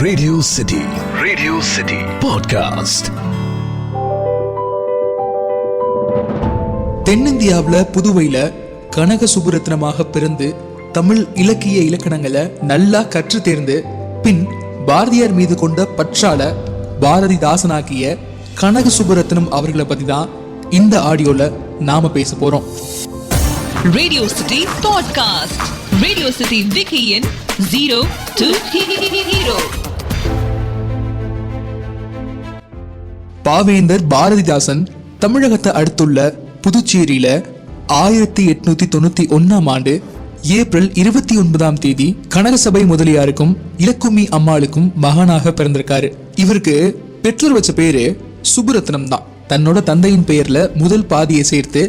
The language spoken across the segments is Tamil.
Radio city podcast. தென்னிந்தியாவில் புதுவையில கனக சுப்புரத்னமாக பிறந்து தமிழ் இலக்கிய இலக்கணங்களை நல்லா கற்று தேர்ந்து பின் பாரதியார் மீது கொண்ட பற்றால பாரதிதாசனாக்கிய கனக சுப்புரத்னம் அவர்களை பத்தி தான் இந்த ஆடியோல நாம பேச போறோம். Radio city podcast. Radio city விக்கியின் 0 to hero. பாவேந்தர் பாரதிதாசன் தமிழகத்தை அடுத்துள்ள புதுச்சேரியில 1891 ஆண்டு ஏப்ரல் 29 கனகசபை முதலியாருக்கும் இலக்குமி அம்மாளுக்கும் மகனாக பிறந்திருக்காரு. இவருக்கு பெற்றோர் வச்ச பேரு சுப்புரத்னம் தான். தன்னோட தந்தையின் பெயர்ல முதல் பாதியை சேர்த்து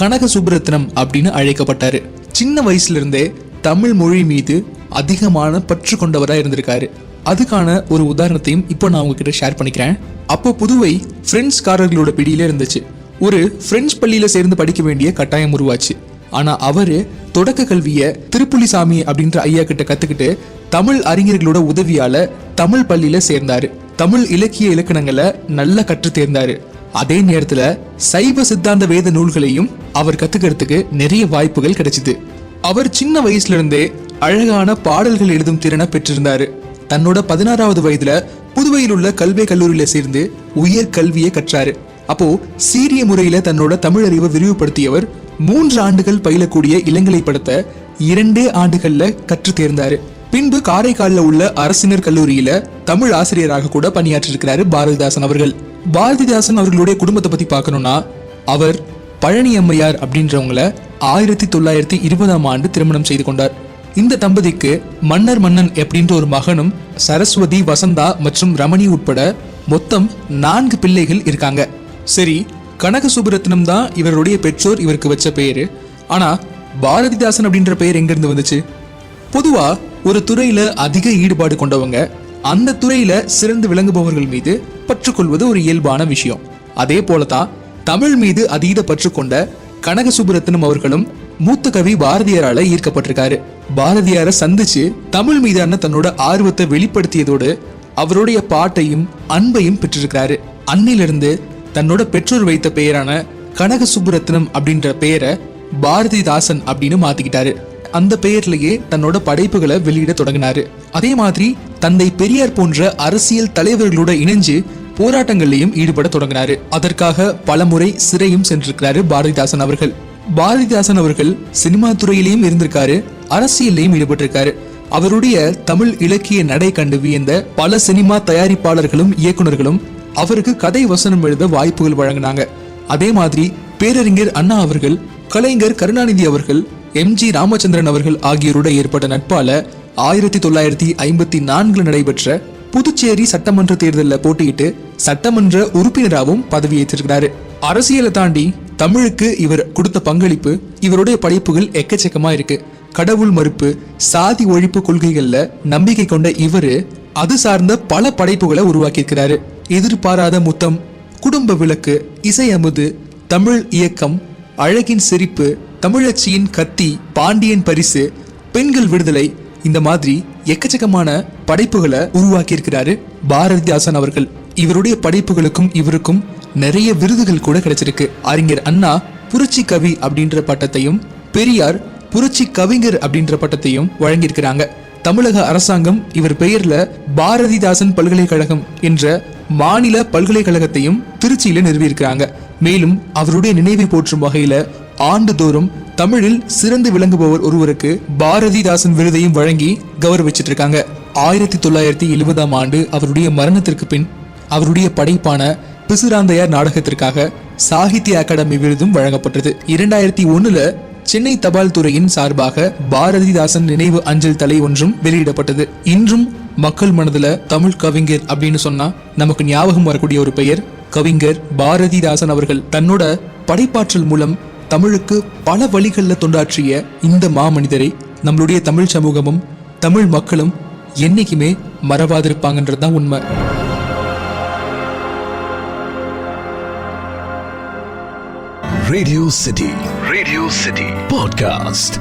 கனக சுப்புரத்னம் அப்படின்னு அழைக்கப்பட்டாரு. சின்ன வயசுல இருந்தே தமிழ் மொழி மீது அதிகமான பற்று கொண்டவரா இருந்திருக்காரு. அதுக்கான ஒரு உதாரணத்தையும் இப்போ நான் உங்ககிட்ட ஷேர் பண்ணிக்கிறேன். அப்போ புதுவை பிரெஞ்சுக்காரர்களோட பிடியில இருந்துச்சு. ஒரு பிரெஞ்சு பள்ளியில சேர்ந்து படிக்க வேண்டிய கட்டாயம் உருவாச்சு. ஆனா அவரு தொடக்க கல்விய திருப்புலிசாமி அப்படின்ற ஐயா கிட்ட கத்துக்கிட்டு தமிழ் அறிஞர்களோட உதவியால தமிழ் பள்ளியில சேர்ந்தாரு. தமிழ் இலக்கிய இலக்கணங்களை நல்லா கற்று தேர்ந்தாரு. அதே நேரத்துல சைவ சித்தாந்த வேத நூல்களையும் அவர் கத்துக்கிறதுக்கு நிறைய வாய்ப்புகள் கிடைச்சது. அவர் சின்ன வயசுல இருந்தே அழகான பாடல்கள் எழுதும் திறனை பெற்றிருந்தாரு. தன்னோட 16வது வயதுல புதுவையில் உள்ள கல்வி கல்லூரியில சேர்ந்து உயர் கல்வியை கற்றாரு. அப்போ சீரிய முறையில தன்னோட தமிழ் அறிவை விரிவுபடுத்தியவர் 3 ஆண்டுகள் பயிலக்கூடிய இளங்கலை படத்தை 2 ஆண்டுகள்ல கற்று தேர்ந்தாரு. பின்பு காரைக்காலில் உள்ள அரசினர் கல்லூரியில தமிழ் ஆசிரியராக கூட பணியாற்றிருக்கிறாரு பாரதிதாசன் அவர்கள். பாரதிதாசன் அவர்களுடைய குடும்பத்தை பத்தி பார்க்கணும்னா அவர் பழனி அம்மையார் அப்படின்றவங்கள 1920 ஆண்டு திருமணம் செய்து கொண்டார். இந்த தம்பதிக்கு மன்னன் அப்படின்ற ஒரு மகனும் சரஸ்வதி, வசந்தா மற்றும் ரமணி உட்பட மொத்தம் 4 பிள்ளைகள் இருக்காங்க. சரி, கனக சுப்புரத்னம் தான் இவருடைய பெற்றோர் இவருக்கு வச்ச பெயரு. ஆனா பாரதிதாசன் அப்படின்ற பெயர் எங்க இருந்து வந்துச்சு? பொதுவா ஒரு துறையில அதிக ஈடுபாடு கொண்டவங்க அந்த துறையில சிறந்து விளங்குபவர்கள் மீது பற்றுக்கொள்வது ஒரு இயல்பான விஷயம். அதே போலதான் தமிழ் மீது அதீத பற்று கொண்ட கனக சுப்புரத்னம் அவர்களும் மூத்த கவி பாரதியாரால ஈர்க்கப்பட்டிருக்காரு. பாரதியாரை சந்திச்சு தமிழ் மீதான தன்னோட ஆர்வத்தை வெளிப்படுத்தியதோடு அவருடைய பாட்டையும் அன்பையும் பெற்றிருக்கிறாரு. அன்னிலிருந்து தன்னோட பெற்றோர் வைத்த பெயரான கனக சுப்புரத்னம் அப்படின்ற பெயரை பாரதிதாசன் அப்படின்னு மாத்திக்கிட்டாரு. அந்த பெயர்லயே தன்னோட படைப்புகளை வெளியிட தொடங்கினாரு. அதே மாதிரி தந்தை பெரியார் போன்ற அரசியல் தலைவர்களோட இணைஞ்சு போராட்டங்கள்லயும் ஈடுபட தொடங்கினாரு. அதற்காக பலமுறை சிறையும் சென்றிருக்கிறாரு பாரதிதாசன் அவர்கள். பாரதிதாசன் அவர்கள் சினிமா துறையிலையும் இருந்திருக்காரு, அரசியல்லையும் ஈடுபட்டிருக்காரு. அவருடைய தமிழ் இலக்கிய நடை கண்டு வியந்த பல சினிமா தயாரிப்பாளர்களும் இயக்குநர்களும் அவருக்கு கதை வசனம் எழுத வாய்ப்புகள் வழங்கினாங்க. அதே மாதிரி பேரறிஞர் அண்ணா அவர்கள், கலைஞர் கருணாநிதி அவர்கள், எம்.ஜி. ராமச்சந்திரன் அவர்கள் ஆகியோரோட ஏற்பட்ட நட்பால 1954 நடைபெற்ற புதுச்சேரி சட்டமன்ற தேர்தலில் போட்டியிட்டு சட்டமன்ற உறுப்பினராகவும் பதவியேற்றிருக்கிறாரு. அரசியலை தாண்டி தமிழுக்கு இவர் கொடுத்த பங்களிப்பு, இவருடைய படைப்புகள் எக்கச்சக்கமா இருக்கு. கடவுள் மறுப்பு, சாதி ஒழிப்பு கொள்கைகள்ல நம்பிக்கை கொண்ட இவரு அது சார்ந்த பல படைப்புகளை உருவாக்கியிருக்கிறாரு. எதிர்பாராத முத்தம், குடும்ப விளக்கு, இசை அமுது, தமிழ் இயக்கம், அழகின் சிரிப்பு, தமிழச்சியின் கத்தி, பாண்டியன் பரிசு, பெண்கள் விடுதலை, இந்த மாதிரி எக்கச்சக்கமான படைப்புகளை உருவாக்கி இருக்கிறாரு பாரதிதாசன் அவர்கள். இவருடைய படைப்புகளுக்கும் இவருக்கும் நிறைய விருதுகள் கூட கிடைச்சிருக்கு. அறிஞர் அண்ணா புரட்சி கவி அப்படின்ற பட்டத்தையும், பெரியார் புரட்சி கவிஞர் அப்படின்ற பட்டத்தையும் வழங்கியிருக்கிறாங்க. தமிழக அரசாங்கம் இவர் பெயர்ல பாரதிதாசன் பல்கலைக்கழகம் என்ற மாநில பல்கலைக்கழகத்தையும் திருச்சியில நிறுவியிருக்கிறாங்க. மேலும் அவருடைய நினைவை போற்றும் வகையில ஆண்டுதோறும் தமிழில் சிறந்து விளங்குபவர் ஒருவருக்கு பாரதிதாசன் விருதையும் வழங்கி கௌரவிச்சிட்டு இருக்காங்க. 1970 ஆண்டு அவருடைய மரணத்திற்கு பின் அவருடைய படைப்பான பிசுராந்தையார் நாடகத்திற்காக சாகித்ய அகாடமி விருதும் வழங்கப்பட்டது. 2001 சென்னை தபால் துறையின் சார்பாக பாரதிதாசன் நினைவு அஞ்சல் தலை ஒன்றும் வெளியிடப்பட்டது. இன்றும் மக்கள் மனதுல தமிழ் கவிஞர் அப்படின்னு சொன்னா நமக்கு ஞாபகம் வரக்கூடிய ஒரு பெயர் கவிஞர் பாரதிதாசன் அவர்கள். தன்னோட படைப்பாற்றல் மூலம் தமிழுக்கு பல வழிகளில் தொண்டாற்றிய இந்த மாமனிதரை நம்மளுடைய தமிழ் சமூகமும் தமிழ் மக்களும் என்னைக்குமே மறவாதிருப்பாங்கன்றதுதான் உண்மை. Radio city podcast.